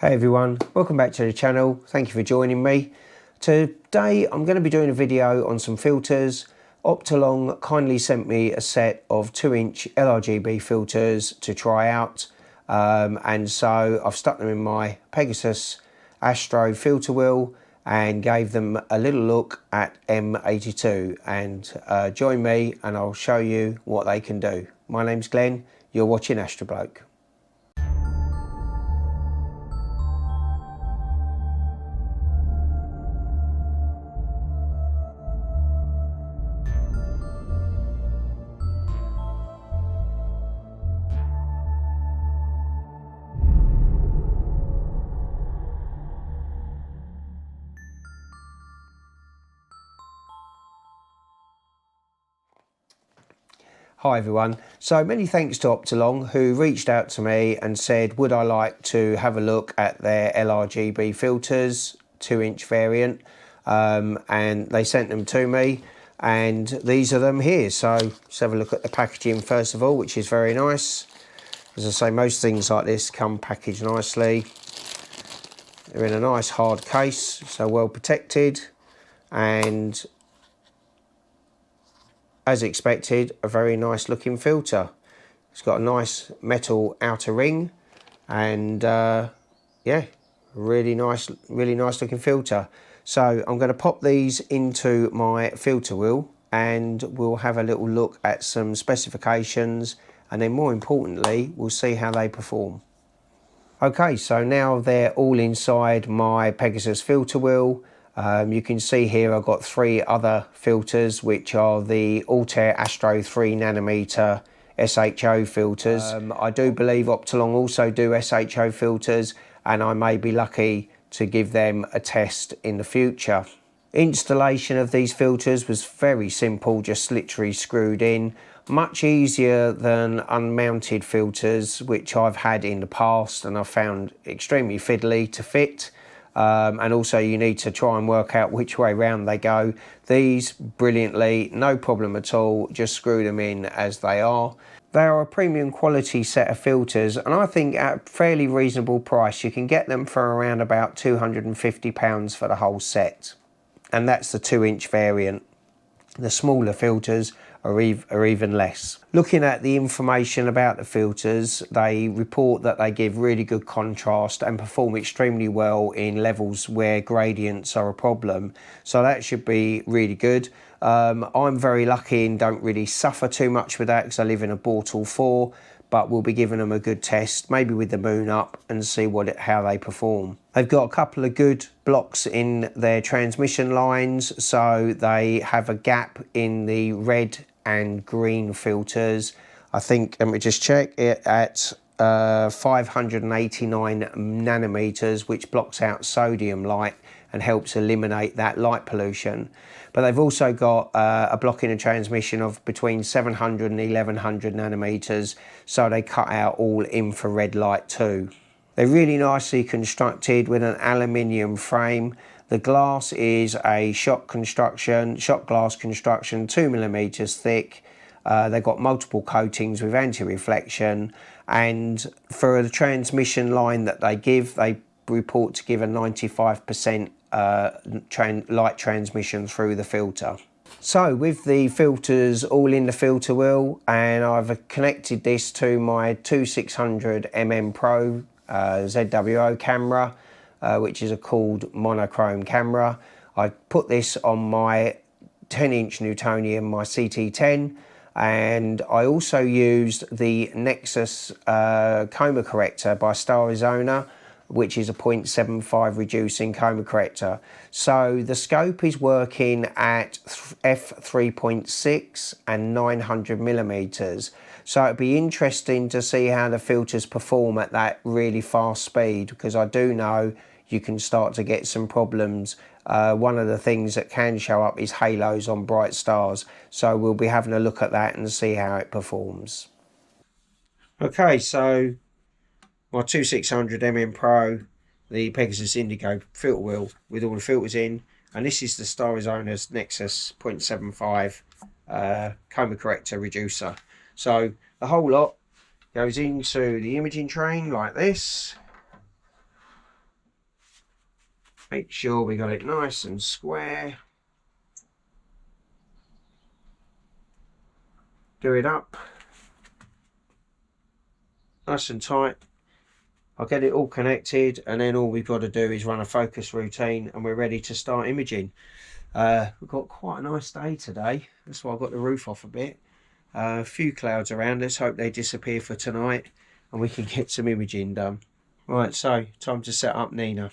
Hey everyone, welcome back to the channel. Thank you for joining me. Today I'm going to be doing a video on some filters. Optolong kindly sent me a set of 2-inch LRGB filters to try out, and so I've stuck them in my Pegasus Astro filter wheel and gave them a little look at M82, and join me and I'll show you what they can do. My name's Glenn, you're watching Astro Bloke. Hi everyone, so many thanks to Optolong who reached out to me and said would I like to have a look at their LRGB filters, 2-inch variant, and they sent them to me and these are them here. So let's have a look at the packaging first of all, which is very nice. As I say, most things like this come packaged nicely. They're in a nice hard case, so well protected, and as expected, a very nice looking filter. It's got a nice metal outer ring and yeah, really nice looking filter. So I'm going to pop these into my filter wheel and we'll have a little look at some specifications, and then more importantly we'll see how they perform. Okay, so now they're all inside my Pegasus filter wheel. You can see here I've got 3 other filters, which are the Altair Astro 3nm SHO filters. I do believe Optolong also do SHO filters, and I may be lucky to give them a test in the future. Installation of these filters was very simple, just literally screwed in. Much easier than unmounted filters, which I've had in the past and I've found extremely fiddly to fit. And also you need to try and work out which way round they go. These brilliantly, no problem at all, just screw them in as they are. They are a premium quality set of filters, and I think at a fairly reasonable price. You can get them for around about £250 for the whole set, and that's the 2-inch variant. The smaller filters are even less. Looking at the information about the filters, they report that they give really good contrast and perform extremely well in levels where gradients are a problem. So that should be really good. I'm very lucky and don't really suffer too much with that because I live in a Bortle 4, but we'll be giving them a good test, maybe with the moon up, and see how they perform. They've got a couple of good blocks in their transmission lines, so they have a gap in the red and green filters. I think, let me just check it, at 589 nanometers, which blocks out sodium light and helps eliminate that light pollution. But they've also got a block in a transmission of between 700 and 1100 nanometers, so they cut out all infrared light too. They're really nicely constructed with an aluminium frame. The glass is a shot glass construction, 2mm thick. They've got multiple coatings with anti-reflection, and for the transmission line that they give, they report to give a 95% light transmission through the filter. So with the filters all in the filter wheel, and I've connected this to my 2600mm Pro ZWO camera, which is a cooled monochrome camera. I put this on my 10-inch Newtonian, my CT10, and I also used the Nexus coma corrector by Arizona, which is a 0.75 reducing coma corrector. So the scope is working at f3.6 and 900mm. So it'd be interesting to see how the filters perform at that really fast speed, because I do know you can start to get some problems. One of the things that can show up is halos on bright stars. So we'll be having a look at that and see how it performs. Okay, so my 2600mm Pro, the Pegasus Indigo filter wheel with all the filters in, and this is the Arizona's Nexus 0.75 coma corrector reducer. So the whole lot goes into the imaging train like this, Make sure we got it nice and square. Do it up. Nice and tight. I'll get it all connected, and then all we've got to do is run a focus routine and we're ready to start imaging. We've got quite a nice day today. That's why I got the roof off a bit. A few clouds around. Let's hope they disappear for tonight and we can get some imaging done. Right, so time to set up Nina.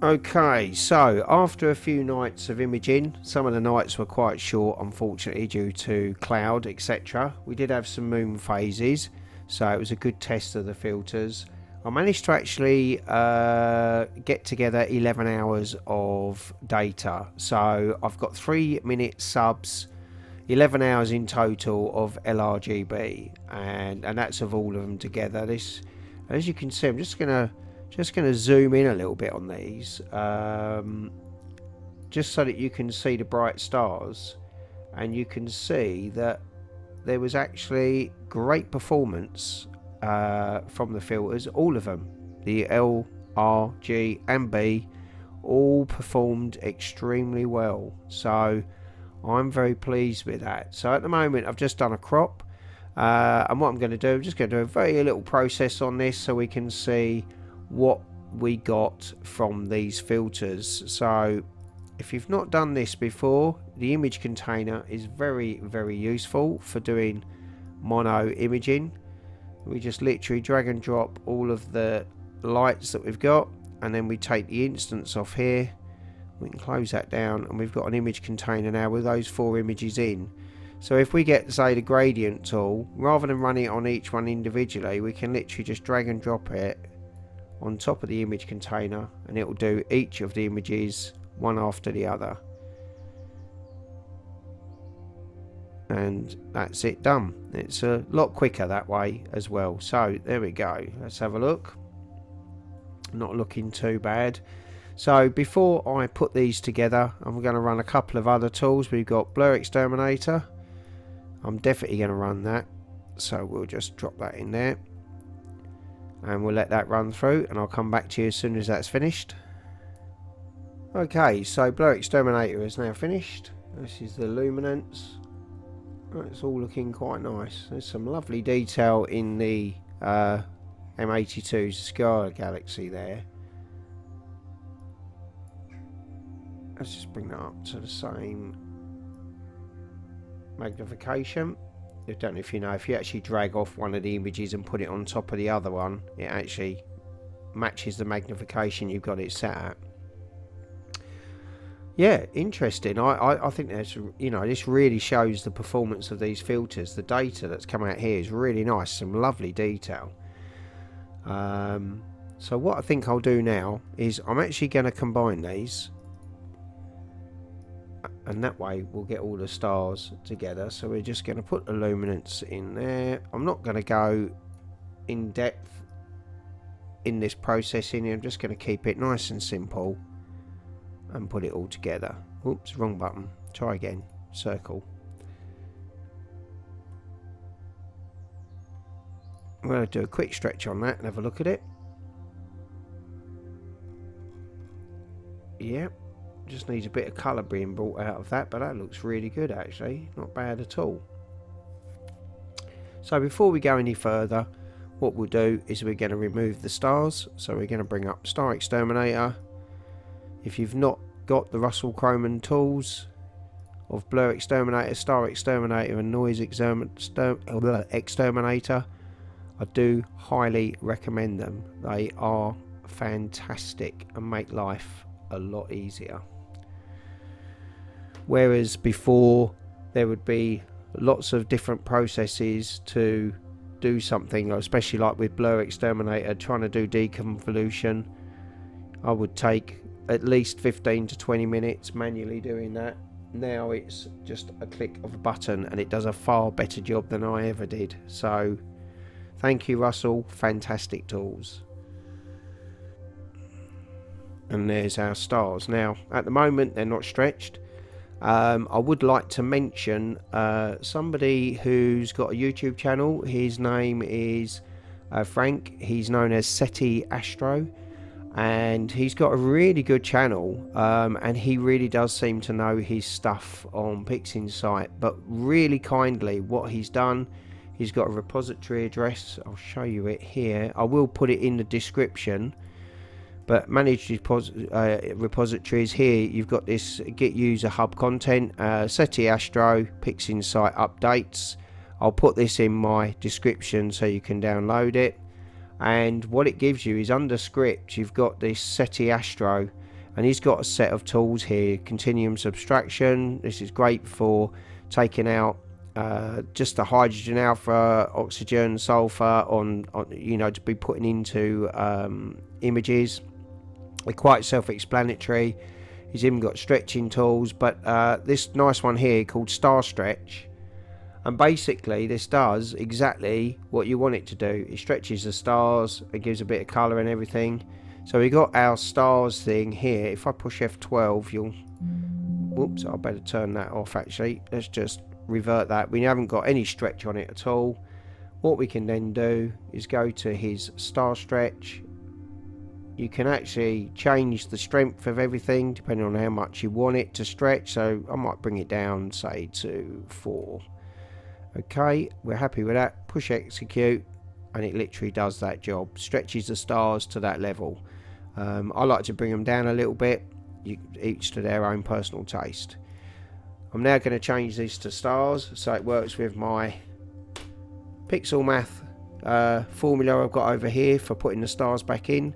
Okay, so after a few nights of imaging, some of the nights were quite short unfortunately due to cloud etc. We did have some moon phases, so it was a good test of the filters. I managed to actually get together 11 hours of data, so I've got 3-minute subs, 11 hours in total of LRGB, and that's of all of them together. This, as you can see, I'm just gonna zoom in a little bit on these, just so that you can see the bright stars, and you can see that there was actually great performance from the filters. All of them, the L, R, G and B, all performed extremely well, so I'm very pleased with that. So at the moment I've just done a crop, and what I'm going to do, I'm just going to do a very little process on this so we can see what we got from these filters. So if you've not done this before, the image container is very useful for doing mono imaging. We just literally drag and drop all of the lights that we've got, and then we take the instance off here. We can close that down, and we've got an image container now with those 4 images in. So if we get, say, the gradient tool, rather than running it on each one individually, we can literally just drag and drop it on top of the image container, and it will do each of the images one after the other, and that's it done. It's a lot quicker that way as well. So there we go, let's have a look. Not looking too bad. So before I put these together, I'm going to run a couple of other tools. We've got Blur Exterminator, I'm definitely going to run that, so we'll just drop that in there and we'll let that run through, and I'll come back to you as soon as that's finished. Okay, so Blur Exterminator is now finished. This is the luminance. It's all looking quite nice. There's some lovely detail in the M82 Cigar galaxy there. Let's just bring that up to the same magnification. I don't know if you know, if you actually drag off one of the images and put it on top of the other one, it actually matches the magnification you've got it set at. Yeah, interesting. I think there's, you know, this really shows the performance of these filters. The data that's come out here is really nice, some lovely detail. So what I think I'll do now is I'm actually going to combine these, and that way we'll get all the stars together. So we're just going to put the luminance in there. I'm not going to go in depth in this processing. I'm just going to keep it nice and simple and put it all together. Oops, wrong button. Try again. Circle. I'm going to do a quick stretch on that and have a look at it. Yep. Just needs a bit of colour being brought out of that, but that looks really good actually. Not bad at all. So before we go any further, what we'll do is we're going to remove the stars. So we're going to bring up Star Exterminator. If you've not got the Russell Croman tools, of Blur Exterminator, Star Exterminator and Noise Exterminator. I do highly recommend them. They are fantastic and make life a lot easier. Whereas before there would be lots of different processes to do something, especially like with Blur Exterminator, trying to do deconvolution. I would take at least 15 to 20 minutes manually doing that. Now it's just a click of a button and it does a far better job than I ever did. So thank you, Russell. Fantastic tools. And there's our stars. Now at the moment they're not stretched. I would like to mention somebody who's got a YouTube channel. His name is Frank. He's known as SETI Astro, and he's got a really good channel, and he really does seem to know his stuff on Pixinsight. But really kindly, what he's done, he's got a repository address. I'll show you it here. I will put it in the description. But managed repositories here, you've got this Git user hub content, SETI Astro, Pixinsight updates. I'll put this in my description so you can download it. And what it gives you is under script, you've got this SETI Astro, and he's got a set of tools here. Continuum subtraction. This is great for taking out just the hydrogen alpha, oxygen, sulfur on you know, to be putting into images. They're quite self-explanatory. He's even got stretching tools, but this nice one here called Star Stretch, and basically this does exactly what you want it to do. It stretches the stars, it gives a bit of colour and everything. So we got our stars thing here. If I push F12, you'll, whoops, I better turn that off actually. Let's just revert that. We haven't got any stretch on it at all. What we can then do is go to his Star Stretch. You can actually change the strength of everything depending on how much you want it to stretch. So I might bring it down, say, to 4. Okay, we're happy with that. Push execute, and it literally does that job. Stretches the stars to that level. I like to bring them down a little bit, each to their own personal taste. I'm now going to change this to stars so it works with my pixel math formula I've got over here for putting the stars back in.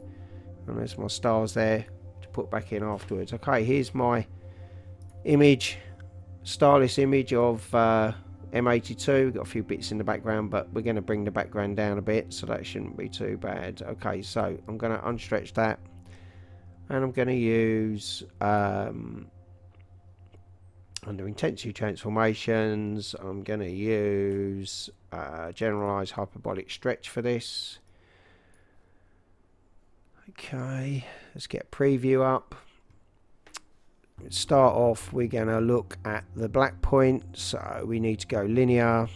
And there's my stars there to put back in afterwards. Okay, here's my image, starless image of M82. We've got a few bits in the background, but we're going to bring the background down a bit, so that shouldn't be too bad. Okay, so I'm going to unstretch that, and I'm going to use under intensity transformations, I'm going to use generalized hyperbolic stretch for this. Okay, let's get a preview up. Start off, we're going to look at the black point, so we need to go linear.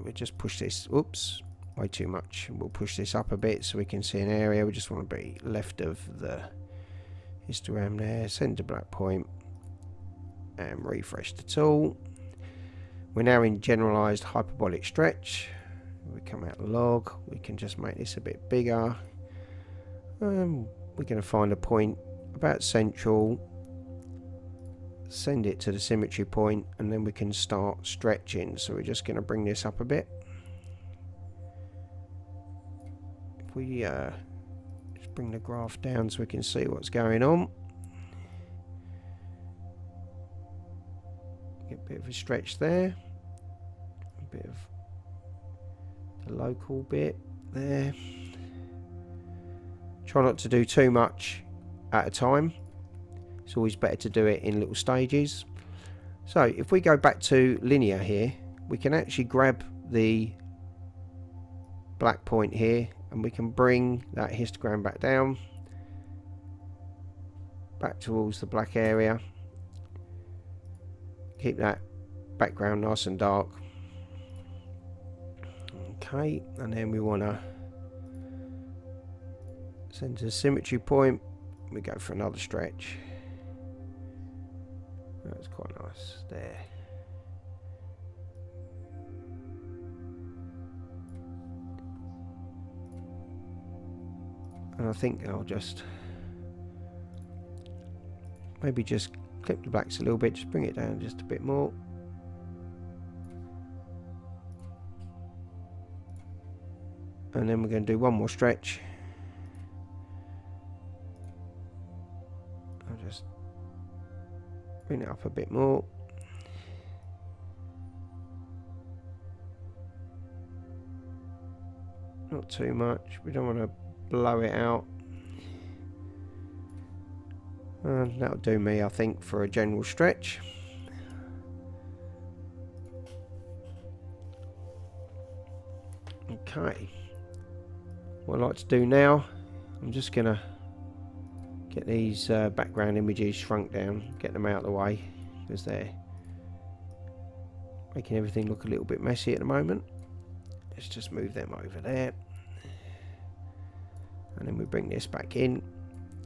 We just push this, oops, way too much. We'll push this up a bit so we can see an area. We just want to be left of the histogram there. Send to black point and refresh the tool. We're now in generalized hyperbolic stretch. We come out log, we can just make this a bit bigger. We're going to find a point about central, send it to the symmetry point, and then we can start stretching. So we're just going to bring this up a bit. If we just bring the graph down so we can see what's going on. Get a bit of a stretch there, a bit of the local bit there. Try not to do too much at a time. It's always better to do it in little stages. So if we go back to linear here, we can actually grab the black point here and we can bring that histogram back down, back towards the black area. Keep that background nice and dark. Okay, and then we want to send to the symmetry point. We go for another stretch. That's quite nice there. And I think I'll just maybe just clip the blacks a little bit, just bring it down just a bit more. And then we're going to do one more stretch. I'll just bring it up a bit more. Not too much, we don't want to blow it out. And that'll do me, I think, for a general stretch. Okay. What I like to do now, I'm just going to get these background images shrunk down, get them out of the way, because they're making everything look a little bit messy at the moment. Let's just move them over there. And then we bring this back in.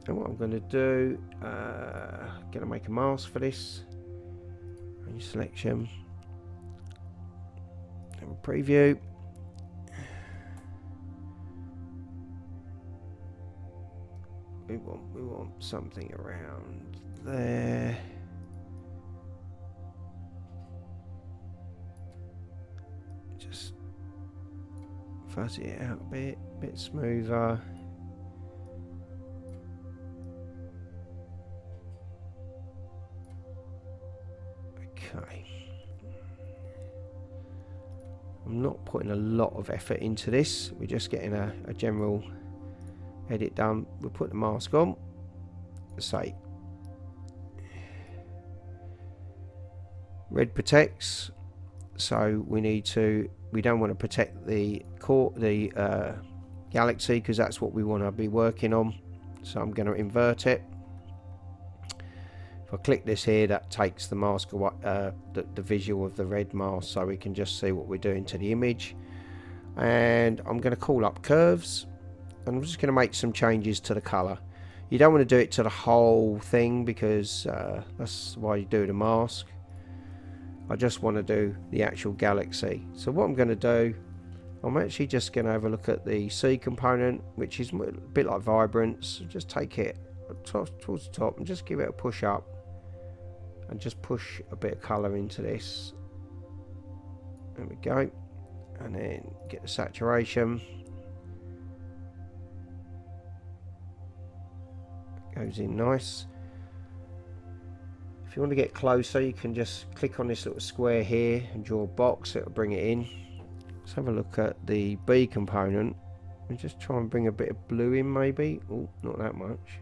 And what I'm going to do, going to make a mask for this. Range selection. Have a preview. We want something around there. Just fuzzy it out a bit smoother. Okay. I'm not putting a lot of effort into this. We're just getting a general edit done. We'll put the mask on. Say red protects, so we don't want to protect the galaxy, because that's what we want to be working on. So I'm going to invert it. If I click this here, that takes the mask away, the visual of the red mask, so we can just see what we're doing to the image. And I'm going to call up curves, and I'm just going to make some changes to the color. You don't want to do it to the whole thing, because that's why you do the mask. I just want to do the actual galaxy. So what I'm going to do, I'm actually just going to have a look at the C component, which is a bit like vibrance. Just take it towards the top and just give it a push up, and just push a bit of color into this. There we go. And then get the saturation. Goes in nice. If you want to get closer, you can just click on this little square here and draw a box. It'll bring it in. Let's have a look at the B component and just try and bring a bit of blue in, maybe. Oh, not that much.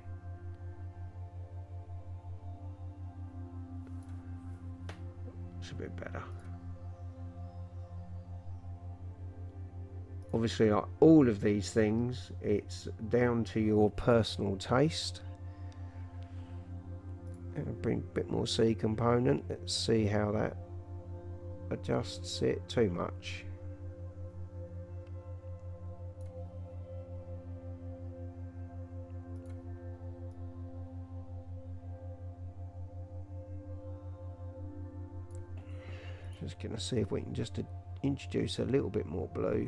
It's a bit better. Obviously, like all of these things, it's down to your personal taste. And bring a bit more C component. Let's see how that adjusts it. Too much. Just gonna see if we can just introduce a little bit more blue.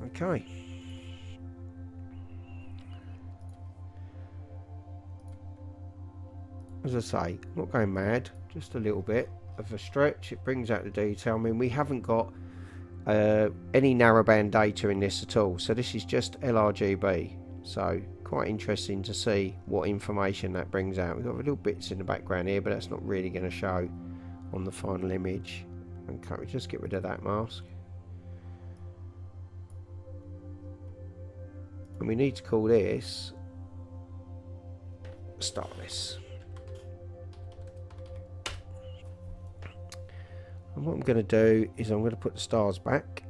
Okay. As I say, not going mad, just a little bit of a stretch. It brings out the detail. I mean, we haven't got any narrowband data in this at all, so this is just LRGB. So quite interesting to see what information that brings out. We've got little bits in the background here, but that's not really going to show on the final image. Okay, we just get rid of that mask. And we need to call this Starless. And what I'm going to do is I'm going to put the stars back.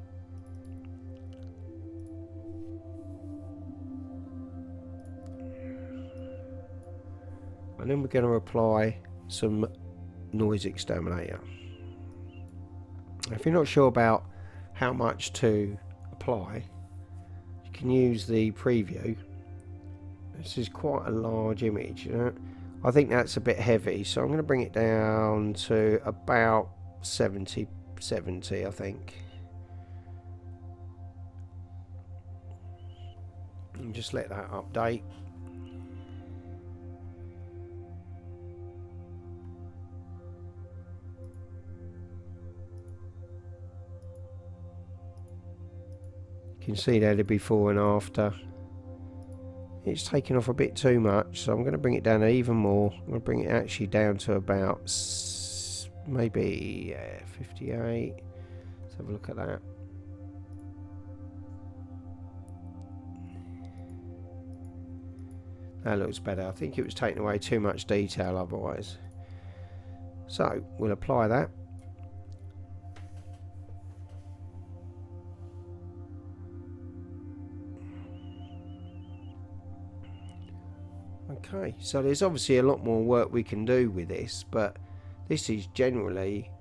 And then we're going to apply some noise exterminator. If you're not sure about how much to apply, you can use the preview. This is quite a large image, you know? I think that's a bit heavy, so I'm going to bring it down to about 70, I think. and just let that update. You can see there the before and after. It's taking off a bit too much, so I'm going to bring it down even more. I'm going to bring it actually down to about maybe 58. Let's have a look at that. That looks better. I think it was taking away too much detail otherwise. So we'll apply that. Okay, so there's obviously a lot more work we can do with this, but this is generally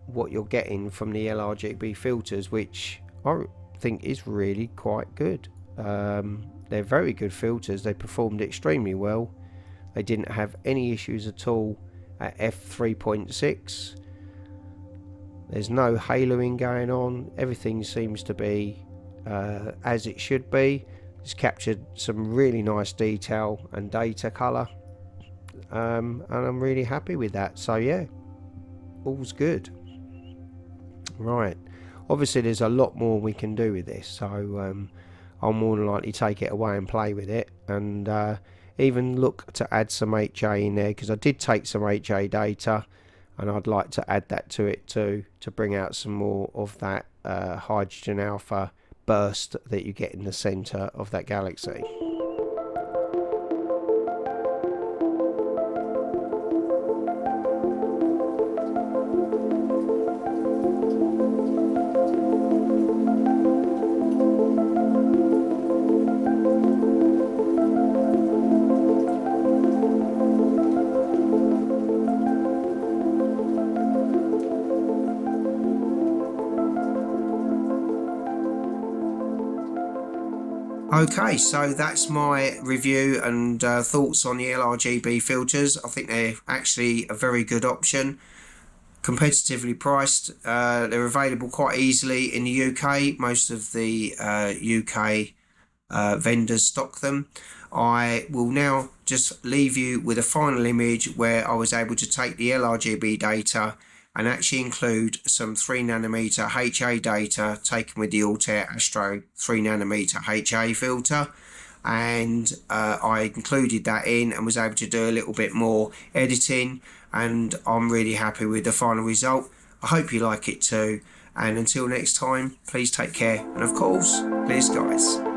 what you're getting from the LRGB filters, which I think is really quite good. They're very good filters. They performed extremely well. They didn't have any issues at all at f3.6. There's no haloing going on. Everything seems to be as it should be. It's captured some really nice detail and data colour, and I'm really happy with that. So yeah, all's good. Right, obviously there's a lot more we can do with this, so I'll more than likely take it away and play with it, and even look to add some HA in there, because I did take some HA data and I'd like to add that to it too, to bring out some more of that hydrogen alpha burst that you get in the center of that galaxy. Okay, so that's my review and thoughts on the LRGB filters. I think they're actually a very good option, competitively priced. They're available quite easily in the UK. Most of the UK vendors stock them. I will now just leave you with a final image where I was able to take the LRGB data and actually include some 3nm HA data taken with the Altair Astro 3nm HA filter, and I included that in and was able to do a little bit more editing, and I'm really happy with the final result. I hope you like it too, and until next time, please take care, and of course, please guys.